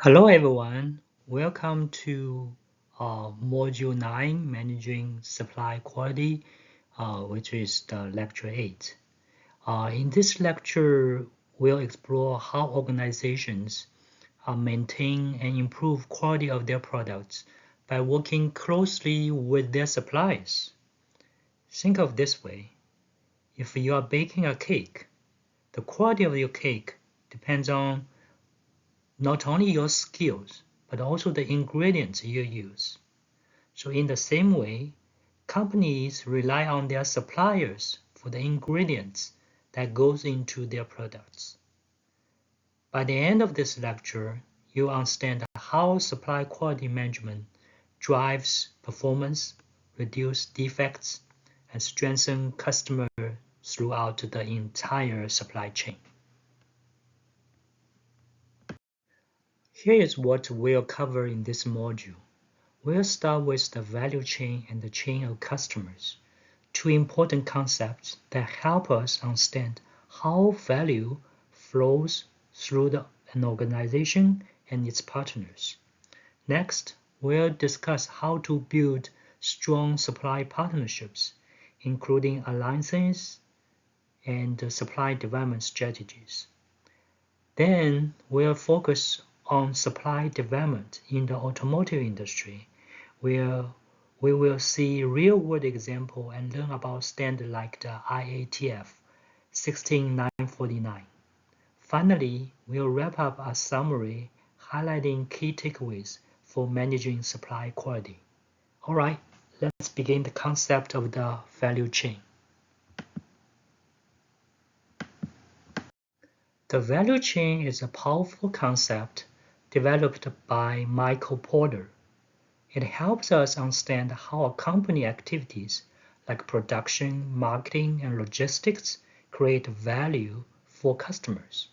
Hello everyone, welcome to Module 9, Managing Supply Quality, which is the Lecture 8. In this lecture, we'll explore how organizations maintain and improve quality of their products by working closely with their suppliers. Think of this way. If you are baking a cake, the quality of your cake depends on not only your skills, but also the ingredients you use. So in the same way, companies rely on their suppliers for the ingredients that goes into their products. By the end of this lecture, you understand how supply quality management drives performance, reduce defects, and strengthen customer throughout the entire supply chain. Here is what we'll cover in this module. We'll start with the value chain and the chain of customers, two important concepts that help us understand how value flows through an organization and its partners. Next, we'll discuss how to build strong supply partnerships, including alliances and supply development strategies. Then we'll focus on supply development in the automotive industry, where we will see real-world examples and learn about standards like the IATF 16949. Finally, we'll wrap up a summary highlighting key takeaways for managing supply quality. All right, let's begin the concept of the value chain. The value chain is a powerful concept developed by Michael Porter. It helps us understand how a company activities like production, marketing, and logistics create value for customers.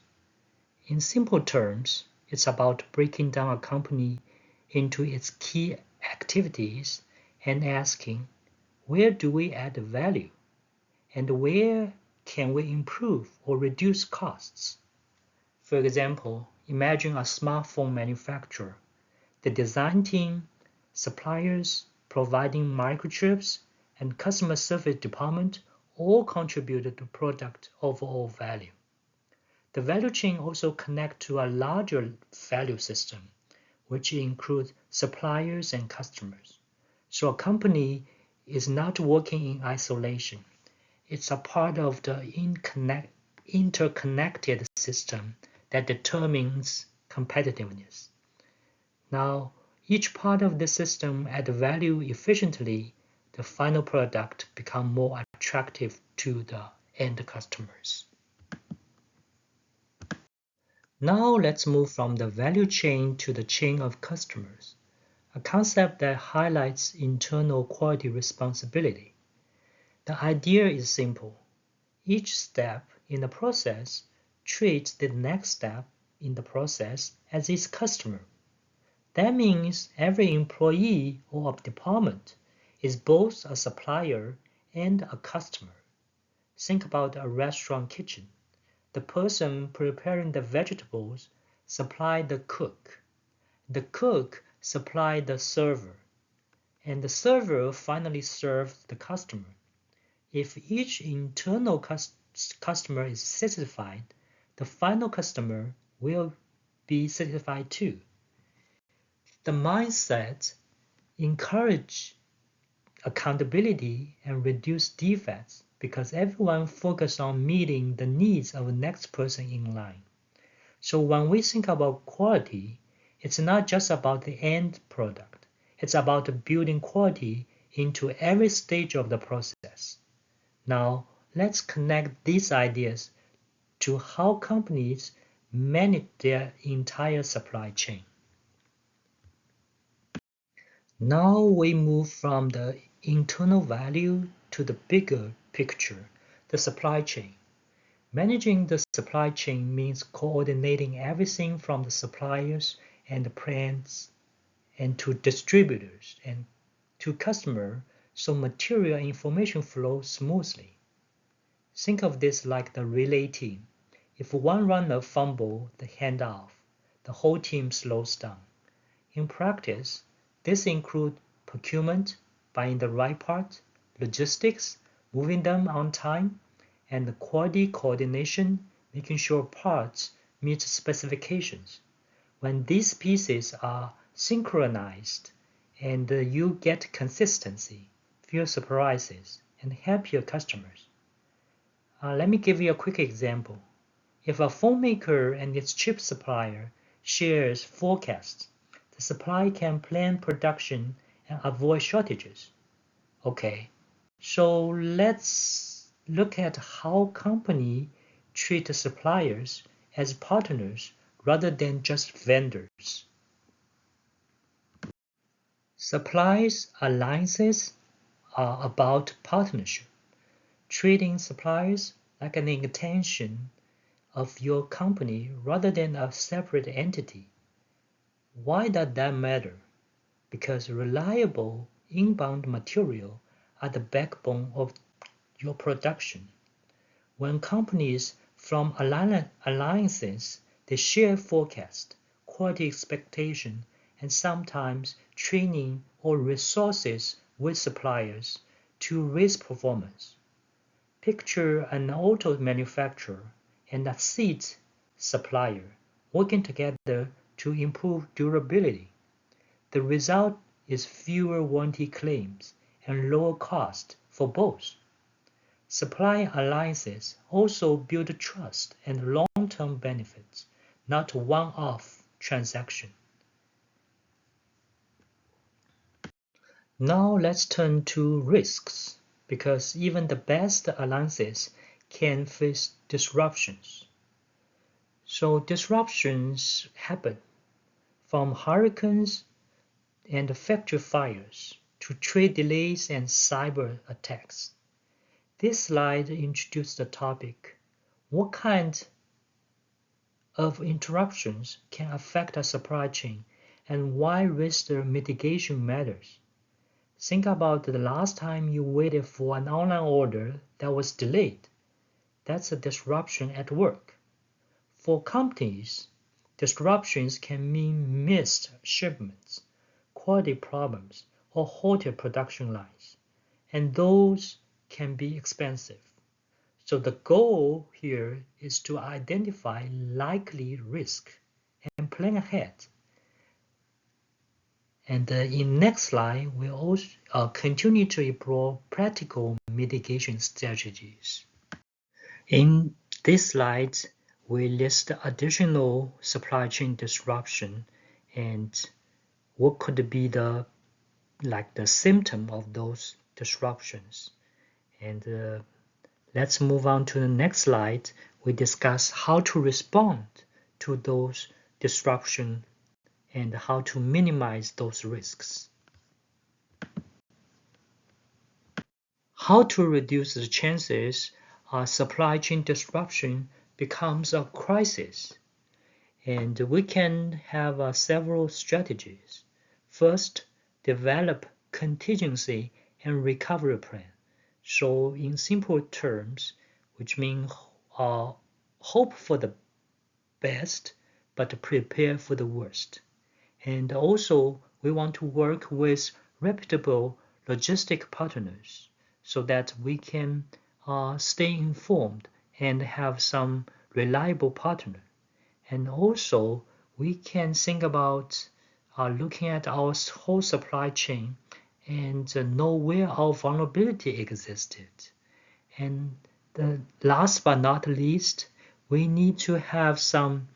In simple terms, it's about breaking down a company into its key activities and asking, where do we add value? And where can we improve or reduce costs? For example, imagine a smartphone manufacturer. The design team, suppliers providing microchips, and customer service department all contribute to product overall value. The value chain also connects to a larger value system, which includes suppliers and customers. So a company is not working in isolation. It's a part of the interconnected system that determines competitiveness. Now, each part of the system adds value efficiently, the final product becomes more attractive to the end customers. Now let's move from the value chain to the chain of customers, a concept that highlights internal quality responsibility. The idea is simple. Each step in the process treats the next step in the process as its customer. That means every employee or department is both a supplier and a customer. Think about a restaurant kitchen. The person preparing the vegetables supplies the cook. The cook supplies the server. And the server finally serves the customer. If each internal customer is satisfied, the final customer will be satisfied too. The mindset encourages accountability and reduce defects because everyone focuses on meeting the needs of the next person in line. So when we think about quality, it's not just about the end product. It's about building quality into every stage of the process. Now, let's connect these ideas to how companies manage their entire supply chain. Now we move from the internal value to the bigger picture, the supply chain. Managing the supply chain means coordinating everything from the suppliers and the plants and to distributors and to customers so material information flows smoothly. Think of this like the relay team. If one runner fumbles the handoff, the whole team slows down. In practice, this includes procurement, buying the right parts, logistics, moving them on time, and the quality coordination, making sure parts meet specifications. When these pieces are synchronized and you get consistency, fewer surprises, and happier customers. Let me give you a quick example. If a phone maker and its chip supplier shares forecasts, the supplier can plan production and avoid shortages. Okay, so let's look at how companies treat suppliers as partners rather than just vendors. Suppliers alliances are about partnership, treating suppliers like an extension of your company rather than a separate entity. Why does that matter? Because reliable inbound material are the backbone of your production. When companies from alliances, they share forecast, quality expectation, and sometimes training or resources with suppliers to raise performance. Picture an auto manufacturer and a seat supplier working together to improve durability. The result is fewer warranty claims and lower cost for both. Supply alliances also build trust and long-term benefits, not one-off transaction. Now let's turn to risks, because even the best alliances can face disruptions. So disruptions happen from hurricanes and factory fires to trade delays and cyber attacks. This slide introduces the topic: what kind of interruptions can affect a supply chain and why risk mitigation matters. Think about the last time you waited for an online order that was delayed. That's a disruption at work. For companies, disruptions can mean missed shipments, quality problems, or halted production lines, and those can be expensive. So the goal here is to identify likely risk and plan ahead. And in next slide, we'll also continue to explore practical mitigation strategies. In this slide, we list additional supply chain disruption and what could be the symptom of those disruptions. And let's move on to the next slide. We discuss how to respond to those disruptions and how to minimize those risks. How to reduce the chances a supply chain disruption becomes a crisis. And we can have several strategies. First, develop contingency and recovery plan. So in simple terms, which means hope for the best, but prepare for the worst. And also, we want to work with reputable logistic partners so that we can stay informed and have some reliable partner. And also, we can think about looking at our whole supply chain and know where our vulnerability existed. And last but not least, we need to have some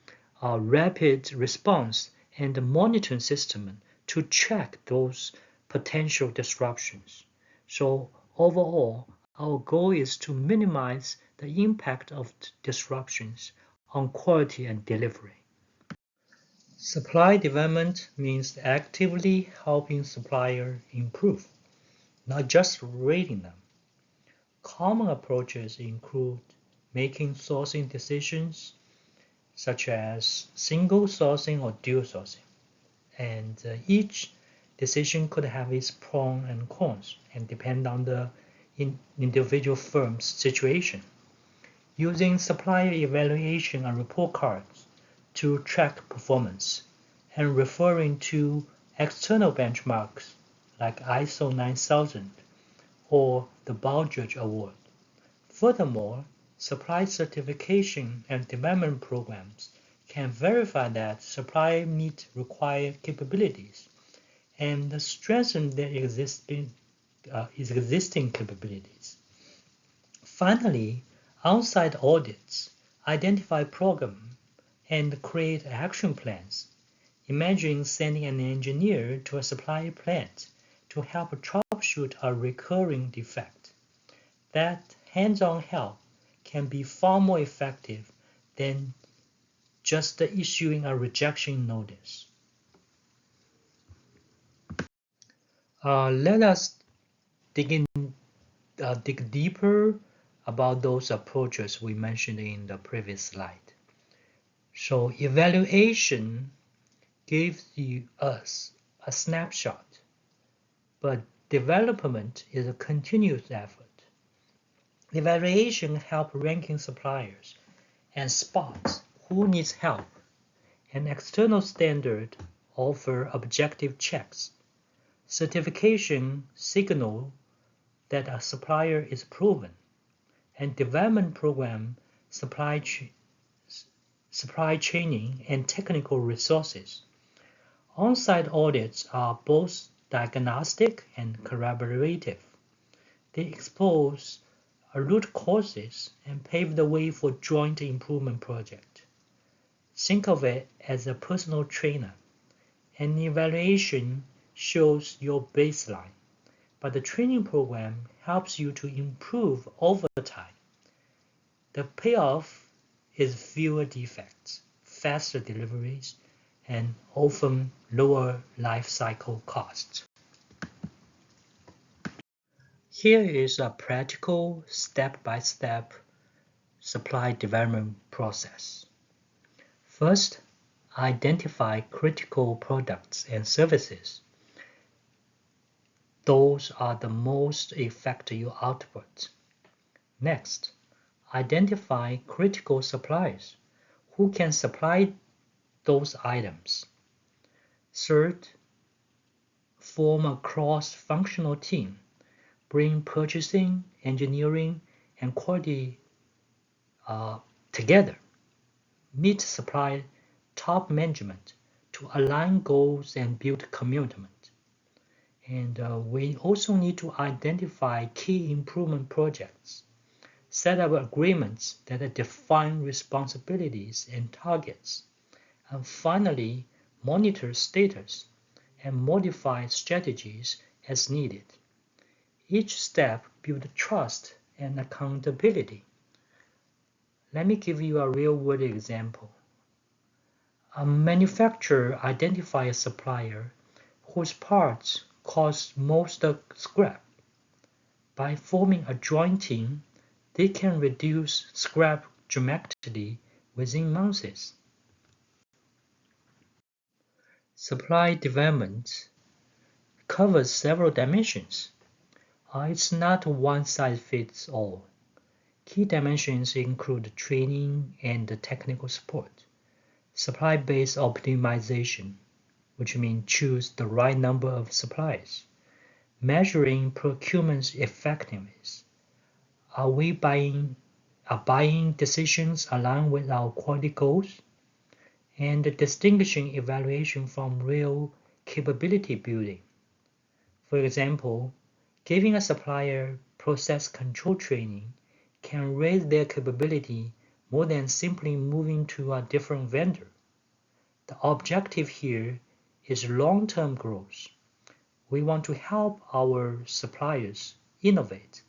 rapid response and monitoring system to track those potential disruptions. So overall, our goal is to minimize the impact of disruptions on quality and delivery. Supply development means actively helping suppliers improve, not just rating them. Common approaches include making sourcing decisions such as single sourcing or dual sourcing. And each decision could have its pros and cons and depend on the individual firm's situation. Using supplier evaluation and report cards to track performance and referring to external benchmarks like ISO 9000 or the Baldrige Award. Furthermore, supply certification and development programs can verify that supply meet required capabilities and strengthen their existing capabilities. Finally, on-site audits identify problems and create action plans. Imagine sending an engineer to a supplier plant to help troubleshoot a recurring defect. That hands-on help can be far more effective than just issuing a rejection notice. Let us dig deeper about those approaches we mentioned in the previous slide. So evaluation gives us a snapshot, but development is a continuous effort. Evaluation helps ranking suppliers and spot who needs help. An external standard offers objective checks. Certification signals that a supplier is proven, and development program supply training and technical resources. On-site audits are both diagnostic and collaborative. They expose root causes and pave the way for joint improvement projects. Think of it as a personal trainer. An evaluation shows your baseline, but the training program helps you to improve over time. The payoff is fewer defects, faster deliveries, and often lower life cycle costs. Here is a practical step-by-step supply development process. First, identify critical products and services. Those are the most affect your output. Next, identify critical suppliers who can supply those items. Third, form a cross-functional team. Bring purchasing, engineering, and quality together. Meet supply top management to align goals and build commitment. And we also need to identify key improvement projects. Set up agreements that define responsibilities and targets. And finally, monitor status and modify strategies as needed. Each step builds trust and accountability. Let me give you a real-world example. A manufacturer identifies a supplier whose parts cause most scrap. By forming a joint team, they can reduce scrap dramatically within months. Supply development covers several dimensions. It's not one size fits all. Key dimensions include training and technical support, supply-based optimization, which means choose the right number of suppliers, measuring procurement effectiveness. Are buying decisions aligned with our quality goals? And distinguishing evaluation from real capability building. For example, giving a supplier process control training can raise their capability more than simply moving to a different vendor. The objective here is long-term growth. We want to help our suppliers innovate,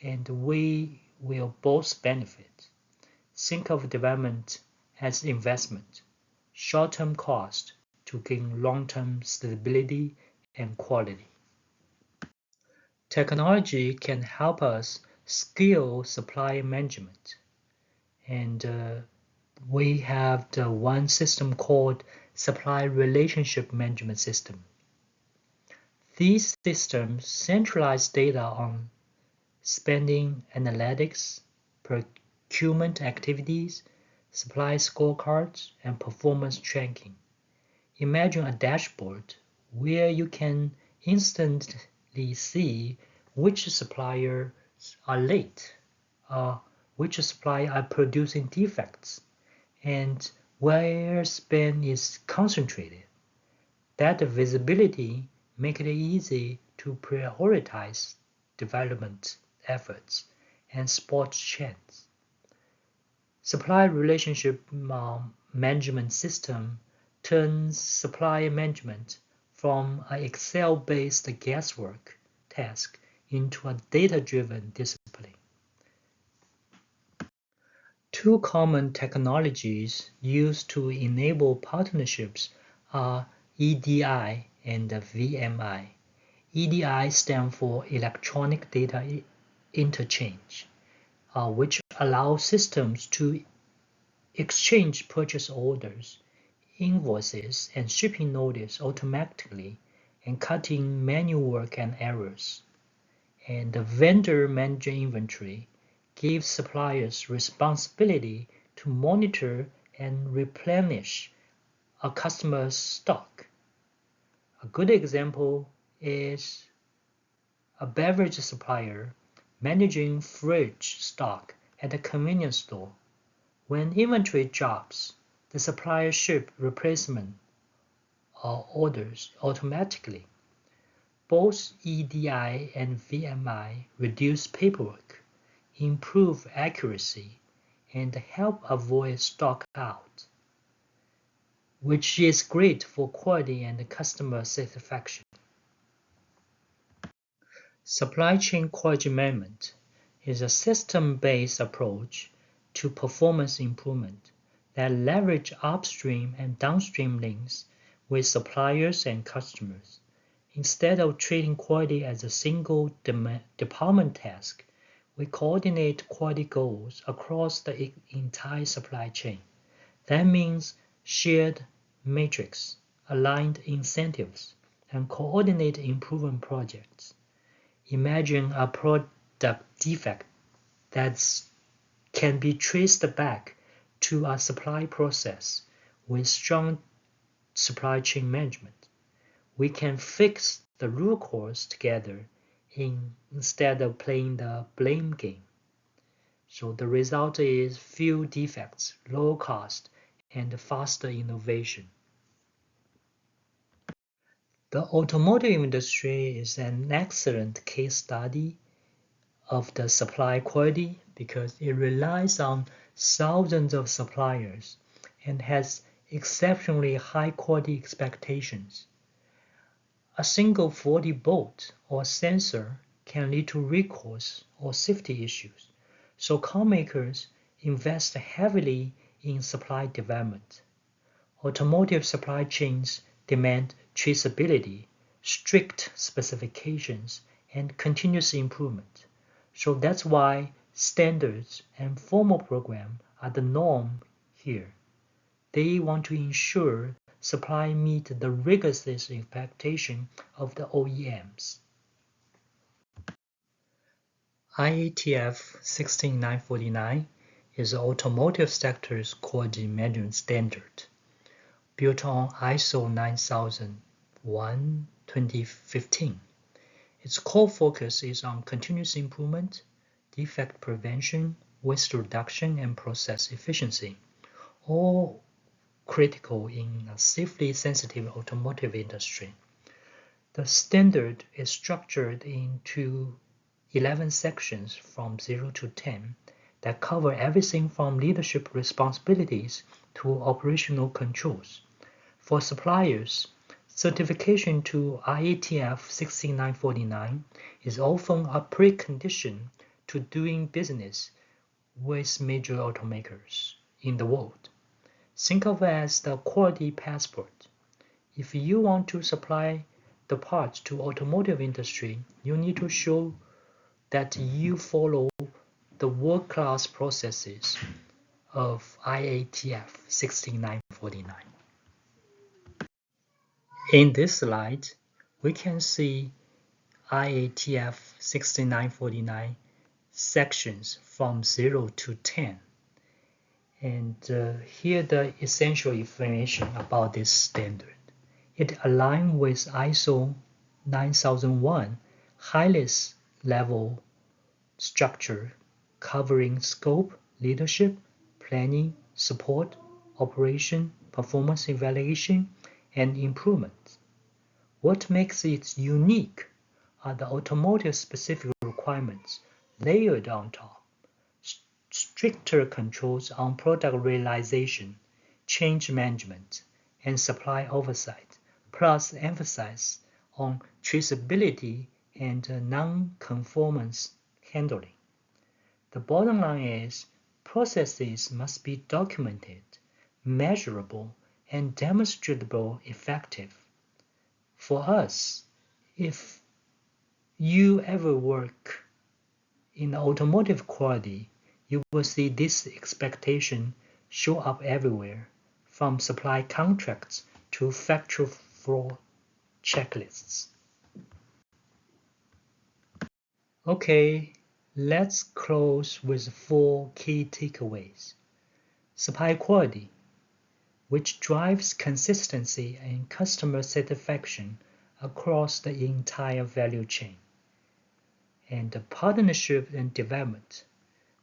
and we will both benefit. Think of development as investment, short-term cost to gain long-term stability and quality. Technology can help us scale supply management, and we have the one system called Supply Relationship Management System. These systems centralize data on spending analytics, procurement activities, supply scorecards, and performance tracking. Imagine a dashboard where you can instantly see which suppliers are late, which suppliers are producing defects, and where spend is concentrated. That visibility makes it easy to prioritize development efforts and spot trends. Supply relationship management system turns supply management from an Excel-based guesswork task into a data-driven discipline. Two common technologies used to enable partnerships are EDI and VMI. EDI stands for Electronic Data Interchange, which allows systems to exchange purchase orders, invoices, and shipping notice automatically and cutting manual work and errors. And the vendor manager inventory gives suppliers responsibility to monitor and replenish a customer's stock. A good example is a beverage supplier managing fridge stock at a convenience store. When inventory drops, the supplier ships replacement orders automatically. Both EDI and VMI reduce paperwork, improve accuracy, and help avoid stock out, which is great for quality and customer satisfaction. Supply chain quality management is a system-based approach to performance improvement that leverages upstream and downstream links with suppliers and customers. Instead of treating quality as a single department task, we coordinate quality goals across the entire supply chain. That means shared metrics, aligned incentives, and coordinated improvement projects. Imagine a product defect that can be traced back to a supply process with strong supply chain management. We can fix the root cause together instead of playing the blame game. So the result is few defects, low cost, and faster innovation. The automotive industry is an excellent case study of the supply quality because it relies on thousands of suppliers and has exceptionally high quality expectations. A single faulty bolt or sensor can lead to recalls or safety issues, so car makers invest heavily in supply development. Automotive supply chains demand traceability, strict specifications, and continuous improvement. So that's why standards and formal programs are the norm here. They want to ensure supply meet the rigorous expectation of the OEMs. IATF 16949 is the automotive sector's quality management standard, built on ISO 9001:2015. Its core focus is on continuous improvement, defect prevention, waste reduction, and process efficiency, all critical in a safety sensitive automotive industry. The standard is structured into 11 sections from 0 to 10 that cover everything from leadership responsibilities to operational controls. For suppliers, certification to IATF 16949 is often a precondition to doing business with major automakers in the world. Think of it as the quality passport. If you want to supply the parts to automotive industry, you need to show that you follow the world-class processes of IATF 16949. In this slide, we can see IATF 16949 sections from 0 to 10. And here the essential information about this standard. It aligns with ISO 9001 highest level structure covering scope, leadership, planning, support, operation, performance evaluation, and improvement. What makes it unique are the automotive-specific requirements layered on top, stricter controls on product realization, change management, and supply oversight, plus emphasis on traceability and non-conformance handling. The bottom line is processes must be documented, measurable, and demonstrable effective. For us, if you ever work in automotive quality, you will see this expectation show up everywhere, from supply contracts to factory floor checklists. Okay, let's close with 4 key takeaways. Supply quality, which drives consistency and customer satisfaction across the entire value chain. And the partnership and development,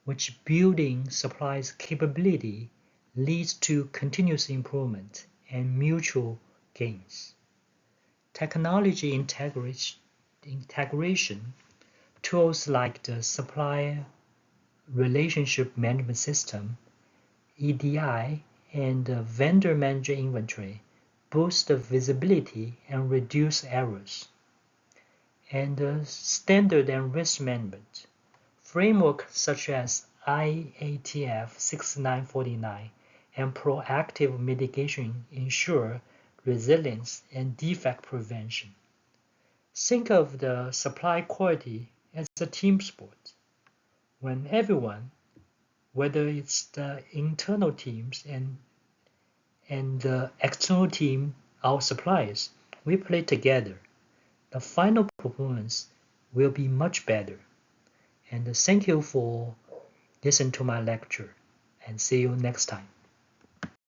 which building supplies capability leads to continuous improvement and mutual gains. Technology integration tools like the Supplier Relationship Management System, EDI, and the Vendor Manager Inventory boost the visibility and reduce errors. And the standard and risk management framework such as IATF 6949 and proactive mitigation ensure resilience and defect prevention. Think of the supply quality as a team sport. When everyone, whether it's the internal teams and the external team, our suppliers, we play together, the final performance will be much better. And thank you for listening to my lecture, and see you next time.